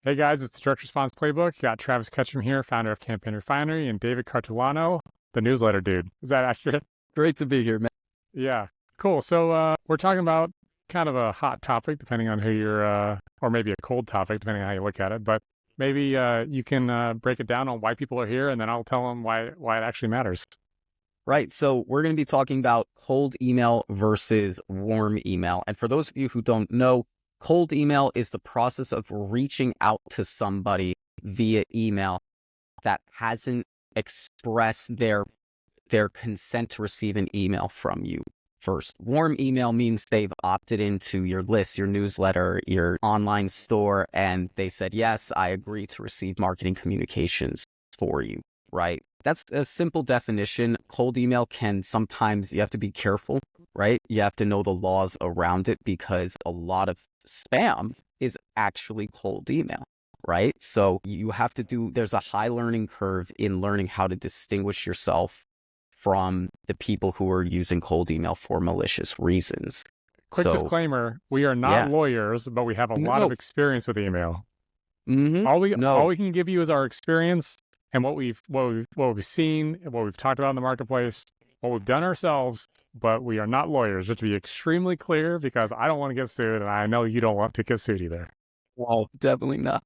Hey guys, it's the Direct Response Playbook. You got Travis Ketchum here, founder of Campaign Refinery, and David Cartulano, the newsletter dude. Is that accurate? Great to be here, man. Yeah, cool. So we're talking about kind of a hot topic, depending on who you're, or maybe a cold topic, depending on how you look at it. But maybe you can break it down on why people are here, and then I'll tell them why it actually matters. Right. So we're going to be talking about cold email versus warm email. And for those of you who don't know, cold email is the process of reaching out to somebody via email that hasn't expressed their consent to receive an email from you first. Warm email means they've opted into your list, your newsletter, your online store, and they said, yes, I agree to receive marketing communications for you, right? That's a simple definition. Cold email can sometimes, you have to be careful, right? You have to know the laws around it because a lot of spam is actually cold email, right? So you have to there's a high learning curve in learning how to distinguish yourself from the people who are using cold email for malicious reasons. Quick So disclaimer: we are not yeah, lawyers, but we have a lot of no, experience with email. mm-hmm, All no, we can give you is our experience and what we've seen, and what we've talked about in the marketplace, what we've done ourselves. But we are not lawyers. Just to be extremely clear, because I don't want to get sued, and I know you don't want to get sued either. well, definitely not.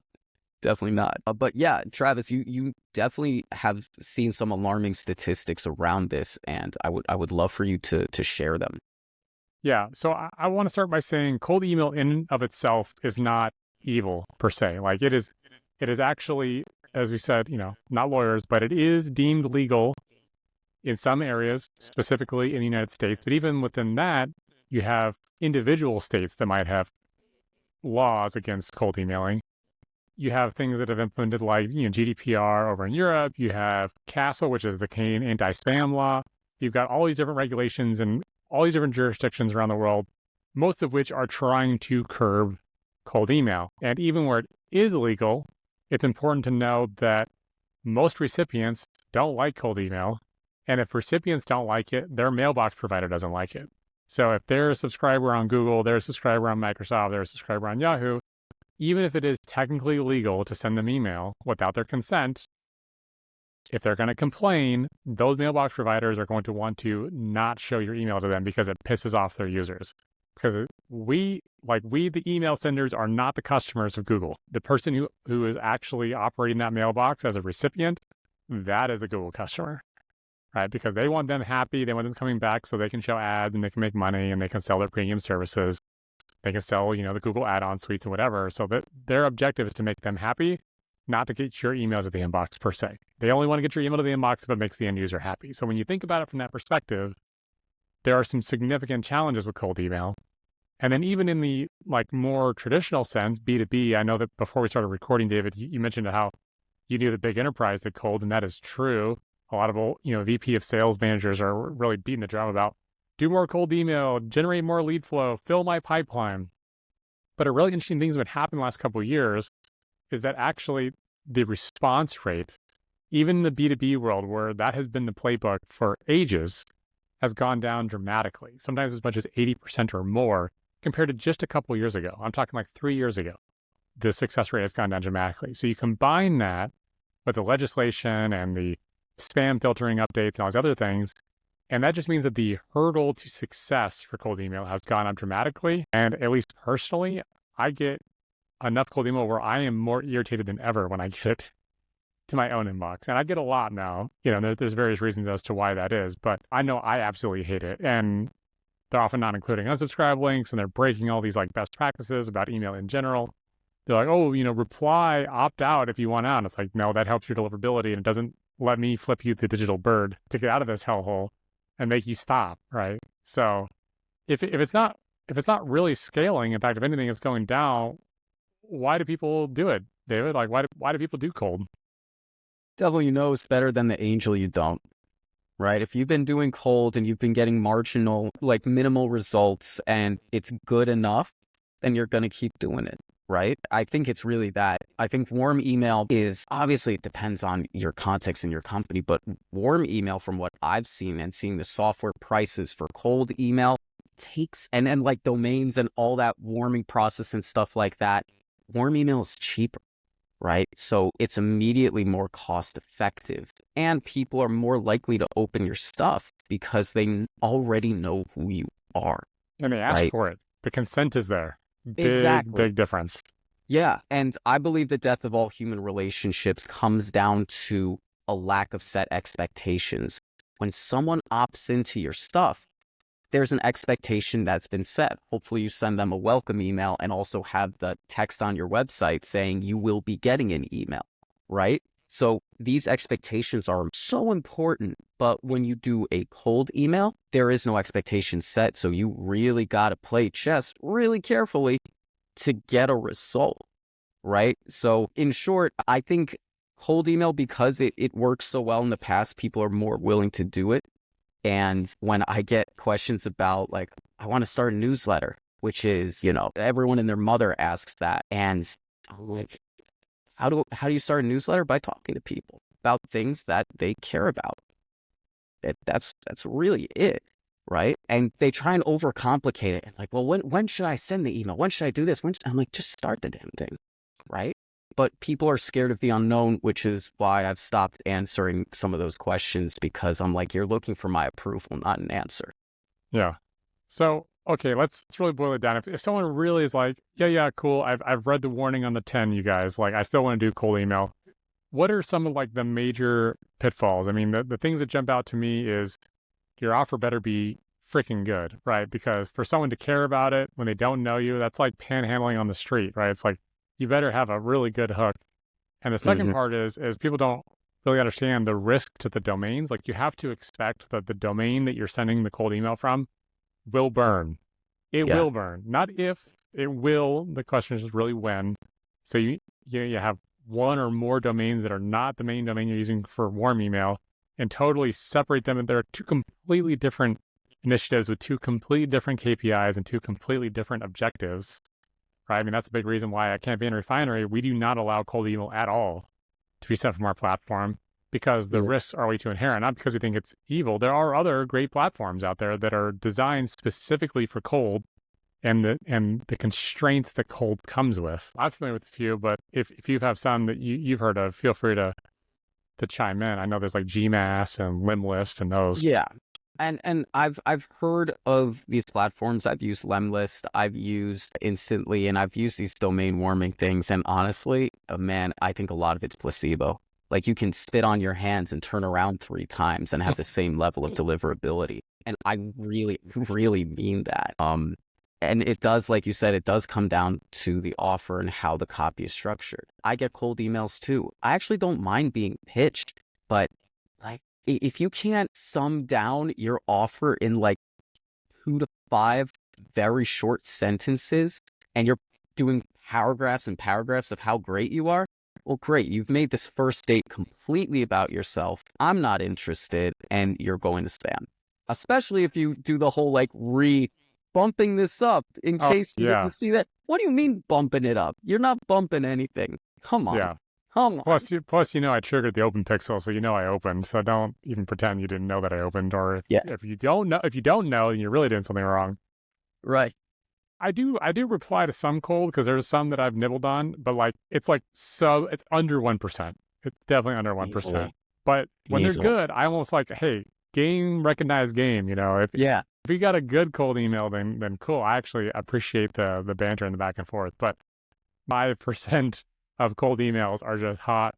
Definitely not. But yeah, Travis, you definitely have seen some alarming statistics around this, and I would love for you to share them. Yeah. So I want to start by saying cold email in and of itself is not evil per se. Like it is actually, as we said, not lawyers, but it is deemed legal in some areas, specifically in the United States. But even within that, you have individual states that might have laws against cold emailing. You have things that have implemented like GDPR over in Europe. You have CASL, which is the Canadian anti-spam law. You've got all these different regulations and all these different jurisdictions around the world, most of which are trying to curb cold email. And even where it is illegal, it's important to know that most recipients don't like cold email. And if recipients don't like it, their mailbox provider doesn't like it. So if they're a subscriber on Google, they're a subscriber on Microsoft, they're a subscriber on Yahoo, even if it is technically legal to send them email without their consent, if they're going to complain, those mailbox providers are going to want to not show your email to them because it pisses off their users. Because the email senders, are not the customers of Google. The person who is actually operating that mailbox as a recipient, that is a Google customer, right? Because they want them happy, they want them coming back so they can show ads and they can make money and they can sell their premium services. They can sell, the Google add-on suites and whatever. So that their objective is to make them happy, not to get your email to the inbox per se. They only want to get your email to the inbox if it makes the end user happy. So when you think about it from that perspective, there are some significant challenges with cold email. And then even in the more traditional sense, B2B, I know that before we started recording, David, you mentioned how you knew the big enterprise did cold, and that is true. A lot of VP of sales managers are really beating the drum about do more cold email, generate more lead flow, fill my pipeline. But a really interesting thing that's been happening the last couple of years is that actually the response rate, even in the B2B world where that has been the playbook for ages, has gone down dramatically, sometimes as much as 80% or more compared to just a couple of years ago. I'm talking like 3 years ago. The success rate has gone down dramatically. So you combine that with the legislation and the spam filtering updates and all these other things, and that just means that the hurdle to success for cold email has gone up dramatically. And at least personally, I get enough cold email where I am more irritated than ever when I get it to my own inbox. And I get a lot now. There's various reasons as to why that is, but I know I absolutely hate it. And they're often not including unsubscribe links, and they're breaking all these best practices about email in general. They're like, oh, reply, opt out if you want out. And it's like, no, that helps your deliverability, and it doesn't let me flip you the digital bird to get out of this hellhole and make you stop, right? So if it's not really scaling, in fact, if anything, it's going down. Why do people do it, David? Why do people do cold? Devil you know is better than the angel you don't, right? If you've been doing cold and you've been getting marginal, minimal results and it's good enough, then you're going to keep doing it, right? I think it's really that. I think warm email is obviously it depends on your context in your company, but warm email from what I've seen and seeing the software prices for cold email takes and like domains and all that warming process and stuff like that. Warm email is cheaper. right? So it's immediately more cost effective, and people are more likely to open your stuff because they already know who you are, And they ask right? for it. The consent is there. Big, Exactly. big difference. Yeah. And I believe the death of all human relationships comes down to a lack of set expectations. When someone opts into your stuff, there's an expectation that's been set. Hopefully, you send them a welcome email and also have the text on your website saying you will be getting an email, right? So these expectations are so important. But when you do a cold email, there is no expectation set. So you really got to play chess really carefully to get a result, right? So in short, I think cold email, because it works so well in the past, people are more willing to do it. And when I get questions about, like, I want to start a newsletter, which is, everyone and their mother asks that. And I'm like, how do you start a newsletter? By talking to people about things that they care about. That's really it, right? And they try and overcomplicate it. And like, well, when should I send the email? When should I do this? I'm like, just start the damn thing, right? But people are scared of the unknown, which is why I've stopped answering some of those questions, because I'm like, you're looking for my approval, not an answer. Yeah. So, okay, let's really boil it down. If someone really is like, yeah, cool, I've read the warning on the 10, you guys, like, I still want to do cold email. What are some of like the major pitfalls? I mean, the things that jump out to me is your offer better be freaking good, right? Because for someone to care about it when they don't know you, that's like panhandling on the street, right? It's like you better have a really good hook. And the second Hmm. part is people don't really understand the risk to the domains. Like you have to expect that the domain that you're sending the cold email from will burn. It Yeah. will burn. Not if, it will. The question is really when. So you have one or more domains that are not the main domain you're using for warm email, and totally separate them. And they're two completely different initiatives with two completely different KPIs and two completely different objectives. Right? I mean, that's a big reason why at Campaign Refinery, we do not allow cold email at all to be sent from our platform, because the Mm. risks are way too inherent, not because we think it's evil. There are other great platforms out there that are designed specifically for cold and the constraints that cold comes with. I'm familiar with a few, but if you have some that you've heard of, feel free to chime in. I know there's like Gmass and Limlist and those. Yeah. And I've heard of these platforms. I've used Lemlist, I've used Instantly, and I've used these domain warming things. And honestly, man, I think a lot of it's placebo. Like, you can spit on your hands and turn around 3 times and have the same level of deliverability. And I really, really mean that. And it does, like you said, it does come down to the offer and how the copy is structured. I get cold emails too. I actually don't mind being pitched, but like, if you can't sum down your offer in like 2 to 5 very short sentences, and you're doing paragraphs and paragraphs of how great you are, well, great. You've made this first date completely about yourself. I'm not interested, and you're going to spam. Especially if you do the whole like bumping this up in Oh case you didn't yeah, see that. What do you mean bumping it up? You're not bumping anything. Come on. yeah. Come on. Plus, I triggered the open pixel, so I opened. So don't even pretend you didn't know that I opened. Or Yeah. if you don't know, then you're really doing something wrong. Right. I do reply to some cold, because there's some that I've nibbled on, but like it's under 1%. It's definitely under 1%. Easily. But when they're Easily. good, I almost like, hey, game recognized game. Yeah. If you got a good cold email, then cool. I actually appreciate the banter and the back and forth. But 5% of cold emails are just hot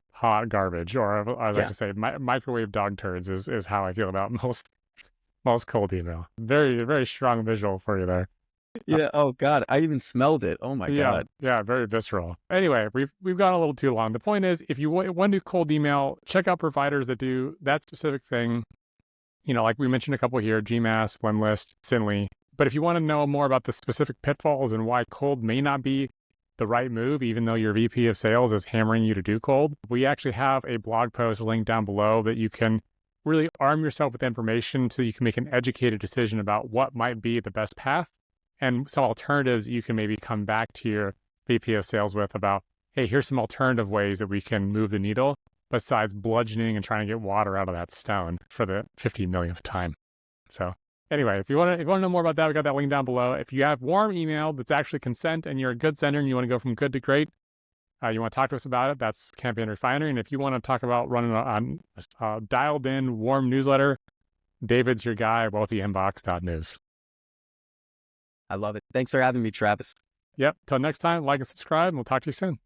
garbage, or as I like Yeah. to say, microwave dog turds is how I feel about most cold email. Very, very strong visual for you there. Yeah. Oh God, I even smelled it. Oh my Yeah, God. yeah, very visceral. Anyway, we've gone a little too long. The point is, if you want to do cold email, check out providers that do that specific thing. Like we mentioned a couple here: Gmass, Lemlist, Sinly. But if you want to know more about the specific pitfalls and why cold may not be the right move, even though your VP of sales is hammering you to do cold, we actually have a blog post linked down below that you can really arm yourself with information so you can make an educated decision about what might be the best path, and some alternatives you can maybe come back to your VP of sales with about, hey, here's some alternative ways that we can move the needle besides bludgeoning and trying to get water out of that stone for the 50 millionth time. So anyway, if you want to know more about that, we got that link down below. If you have warm email that's actually consent and you're a good sender and you want to go from good to great, you want to talk to us about it, that's Campaign Refinery. And if you want to talk about running a dialed in warm newsletter, David's your guy, wealthyinbox.news. I love it. Thanks for having me, Travis. Yep. Till next time, like and subscribe, and we'll talk to you soon.